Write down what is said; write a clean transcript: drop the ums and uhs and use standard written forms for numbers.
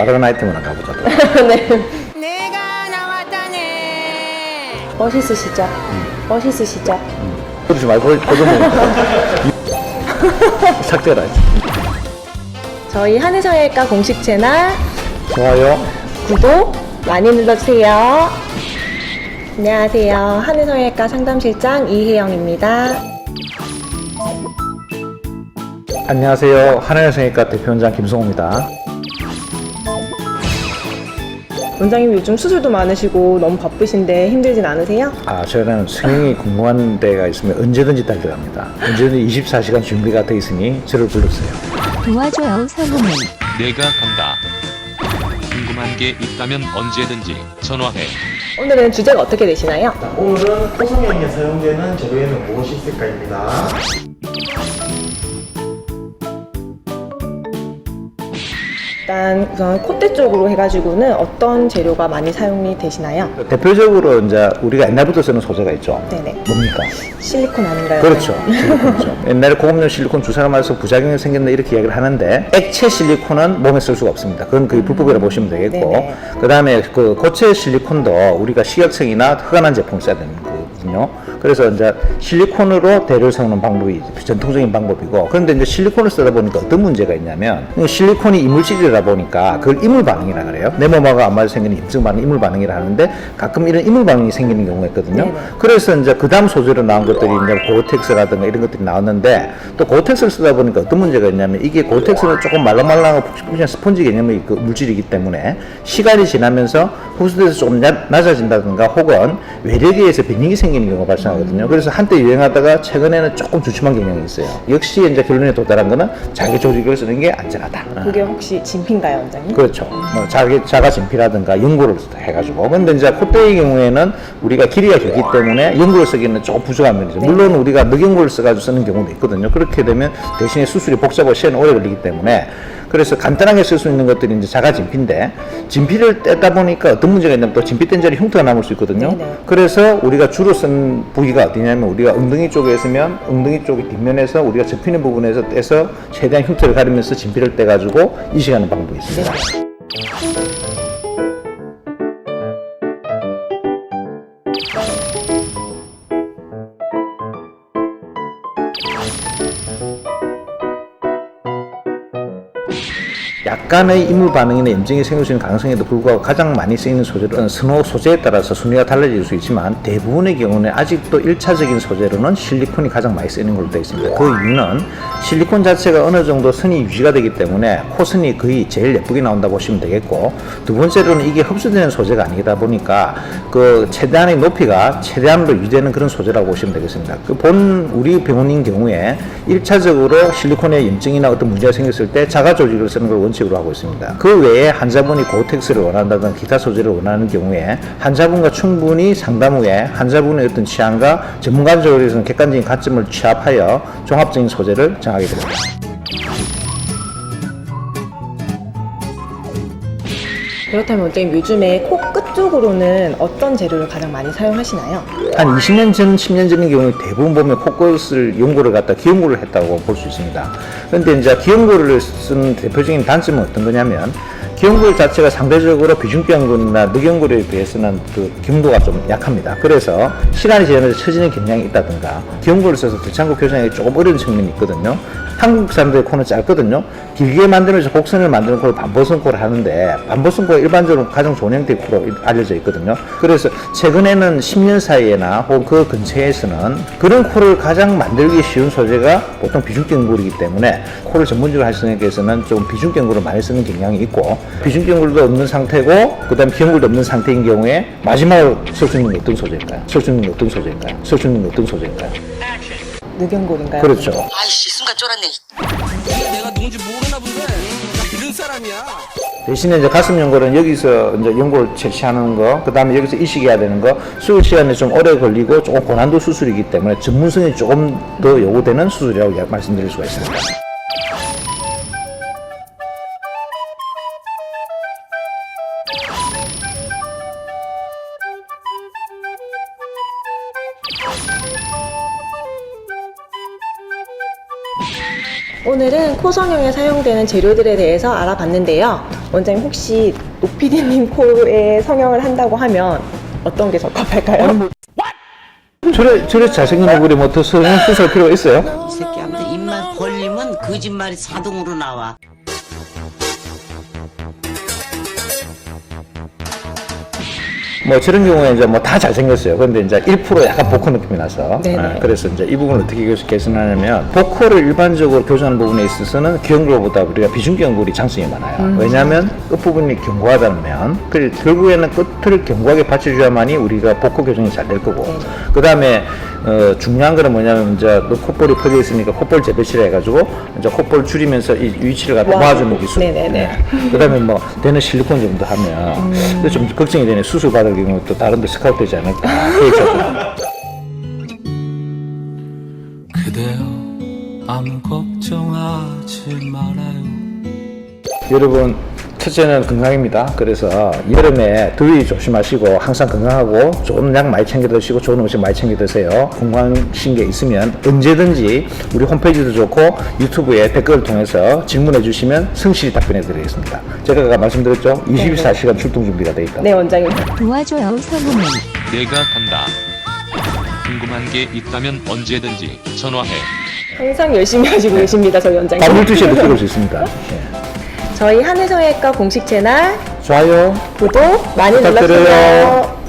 다른 아이템 하나 가보자. 네. 내가 나왔다네. 멋있으시죠? 멋있으시죠? 그러지 말고 보정해. 삭제라. 저희 한의성형외과 공식 채널 좋아요. 구독 많이 눌러주세요. 안녕하세요. 한의성형외과 상담실장 이혜영입니다. 안녕하세요. 한의성형외과 대표원장 김성호입니다. 원장님 요즘 수술도 많으시고 너무 바쁘신데 힘들진 않으세요? 저는 성형이 궁금한 데가 있으면 언제든지 달려갑니다. 언제든지 24시간 준비가 돼 있으니 저를 불러주세요. 도와줘요 성우님. 내가 간다. 궁금한 게 있다면 언제든지 전화해. 오늘은 주제가 어떻게 되시나요? 오늘은 코성형에 사용되는 재료에는 무엇이 있을까입니다. 일단 우선 콧대 쪽으로 해가지고는 어떤 재료가 많이 사용이 되시나요? 대표적으로 이제 우리가 옛날부터 쓰는 소재가 있죠. 네네. 뭡니까? 실리콘 아닌가요? 그렇죠. 실리콘이죠. 옛날에 고급용 실리콘 주사를 맞아서 부작용이 생겼다 이렇게 이야기를 하는데 액체 실리콘은 몸에 쓸 수가 없습니다. 그건 거의 불법이라 보시면 되겠고, 네네. 그 다음에 그 고체 실리콘도 우리가 식약청이나 허가난 제품을 써야 되는 거거든요. 그래서 이제 실리콘으로 대를 세우는 방법이 전통적인 방법이고, 그런데 이제 실리콘을 쓰다 보니까 어떤 문제가 있냐면 실리콘이 이물질이라 보니까 그걸 이물 반응이라 그래요. 내 몸하고 안 맞아 생기는 염증 반응, 이물 반응이라 하는데 가끔 이런 이물 반응이 생기는 경우가 있거든요. 네네. 그래서 이제 그 다음 소재로 나온 것들이 이제 고텍스라든가 이런 것들이 나왔는데, 또 고텍스를 쓰다 보니까 어떤 문제가 있냐면 이게 고텍스는 조금 말랑말랑하고 푹신푹신한 스펀지 개념의 그 물질이기 때문에 시간이 지나면서 흡수돼서 조금 낮아진다든가 혹은 외력에 의해서 변형이 생기는 경우가 발생하거든요. 그래서 한때 유행하다가 최근에는 조금 주춤한 경향이 있어요. 역시 이제 결론에 도달한 거는 자기 조직을 쓰는 게 안전하다. 그게 혹시 진피인가요, 원장님? 그렇죠. 뭐 자가 진피라든가 연고를 해가지고. 근데 이제 콧대의 경우에는 우리가 길이가 길기 때문에 연고를 쓰기는 조금 부족한 면이죠. 물론 우리가 늑연고를 써가지고 쓰는 경우도 있거든요. 그렇게 되면 대신에 수술이 복잡하고 시간이 오래 걸리기 때문에, 그래서 간단하게 쓸 수 있는 것들이 이제 자가 진피인데, 진피를 떼다 보니까 어떤 문제가 있냐면 또 진피 뗀 자리 흉터가 남을 수 있거든요. 네네. 그래서 우리가 주로 쓴 부위가 어디냐면 우리가 엉덩이 쪽에 있으면 엉덩이 쪽 뒷면에서 우리가 접히는 부분에서 떼서 최대한 흉터를 가리면서 진피를 떼가지고 이식하는 방법이 있습니다. 약간의 이물 반응이나 염증이 생길 수 있는 가능성에도 불구하고 가장 많이 쓰이는 소재는 선호 소재에 따라서 순위가 달라질 수 있지만, 대부분의 경우는 아직도 1차적인 소재로는 실리콘이 가장 많이 쓰이는 걸로 되어 있습니다. 그 이유는 실리콘 자체가 어느 정도 선이 유지가 되기 때문에 코선이 거의 제일 예쁘게 나온다고 보시면 되겠고, 두 번째로는 이게 흡수되는 소재가 아니다 보니까 그 최대한의 높이가 최대한으로 유지되는 그런 소재라고 보시면 되겠습니다. 우리 병원인 경우에 1차적으로 실리콘에 염증이나 어떤 문제가 생겼을 때 자가 조직을 쓰는 걸 원칙으로 하고 있습니다. 그 외에 환자분이 고텍스를 원한다든 기타 소재를 원하는 경우에 환자분과 충분히 상담 후에 환자분의 어떤 취향과 전문가적으로서는 객관적인 관점을 취합하여 종합적인 소재를 정하게 됩니다. 그렇다면 원장님 요즘에 코 끝 쪽으로는 어떤 재료를 가장 많이 사용하시나요? 한 20년 전, 10년 전의 경우에 대부분 보면 콧끝을 연고를 갖다 기연고를 했다고 볼 수 있습니다. 그런데 이제 기연고를 쓴 대표적인 단점은 어떤 거냐면, 기연골 자체가 상대적으로 비중기연골이나 늑연골에 비해서는 그 경도가 좀 약합니다. 그래서 시간이 지나면서 처지는 경향이 있다든가, 기연골을 써서 들창고 교정하기 조금 어려운 측면이 있거든요. 한국 사람들의 코는 짧거든요. 길게 만들면서 곡선을 만드는 코를 반보선 코를 하는데, 반보선 코가 일반적으로 가장 좋은 형태의 코로 알려져 있거든요. 그래서 최근에는 10년 사이에나 혹은 그 근처에서는 그런 코를 가장 만들기 쉬운 소재가 보통 비중기연골이기 때문에 코를 전문적으로 하시는 분께서는 좀 비중기연골을 많이 쓰는 경향이 있고, 비중기연골도 없는 상태고 그 다음 기연골도 없는 상태인 경우에 마지막으로 쓸 수 있는 게 어떤 소재일까요? 쓸 수 있는 게 어떤 소재일까요? 쓸 수 있는 게 어떤 소재일까요? 늑연골인가요? 그렇죠. 아이씨 순간 쫄았네. 내가 누군지 모르나 본데 나 이런 사람이야. 대신에 이제 가슴 연골은 여기서 이제 연골을 채취하는 거, 그 다음에 여기서 이식해야 되는 거, 수술 시간이 좀 오래 걸리고 조금 고난도 수술이기 때문에 전문성이 조금 더 요구되는 수술이라고 말씀드릴 수가 있습니다. 오늘은 코 성형에 사용되는 재료들에 대해서 알아봤는데요. 원장님 혹시 노피디님 코에 성형을 한다고 하면 어떤 게 적합할까요? 저래 잘생긴 얼굴에 뭐 더 성형 수술 필요가 있어요? 이 새끼한테 입만 벌리면 거짓말이 자동으로 나와. 뭐 저런 경우에 이제 뭐 다 잘생겼어요. 그런데 이제 1% 약간 복코 느낌이 나서. 네네. 그래서 이제 이 부분을 어떻게 개선하냐면 복코를 일반적으로 교정하는 부분에 있어서는 기형골보다 우리가 비중기형골이 장점이 많아요. 왜냐하면 끝부분이 견고하다면 결국에는 끝을 견고하게 받쳐줘야만이 우리가 복코 교정이 잘 될 거고. 그 다음에 중요한 거는 뭐냐면 이제 콧볼이 퍼져 있으니까 콧볼 재배치를 해가지고 이제 콧볼 줄이면서 이 위치를 갖다 모아주는 기술. 네네네. 그다음에 뭐 되는 실리콘 정도 하면 근데 좀 걱정이 되네. 수술 받을 경우 또 다른 데 스카우트 되지 않을까. 그대여 아무 걱정하지 말아요. 여러분 첫째는 건강입니다. 그래서 여름에 더위 조심하시고 항상 건강하고 좋은 약 많이 챙겨 드시고 좋은 음식 많이 챙겨 드세요. 궁금하신 게 있으면 언제든지 우리 홈페이지도 좋고 유튜브에 댓글을 통해서 질문해 주시면 성실히 답변해 드리겠습니다. 제가 아까 말씀드렸죠? 24시간 출동 준비가 돼 있다. 네, 원장님. 도와줘요 성우님. 내가 간다. 궁금한 게 있다면 언제든지 전화해. 항상 열심히 하시고 계십니다, 저희 원장님. 밤 12시에도 찍을 수 있습니다. 저희 한의성형외과 공식 채널 좋아요. 구독 많이 부탁드려요. 눌러주세요.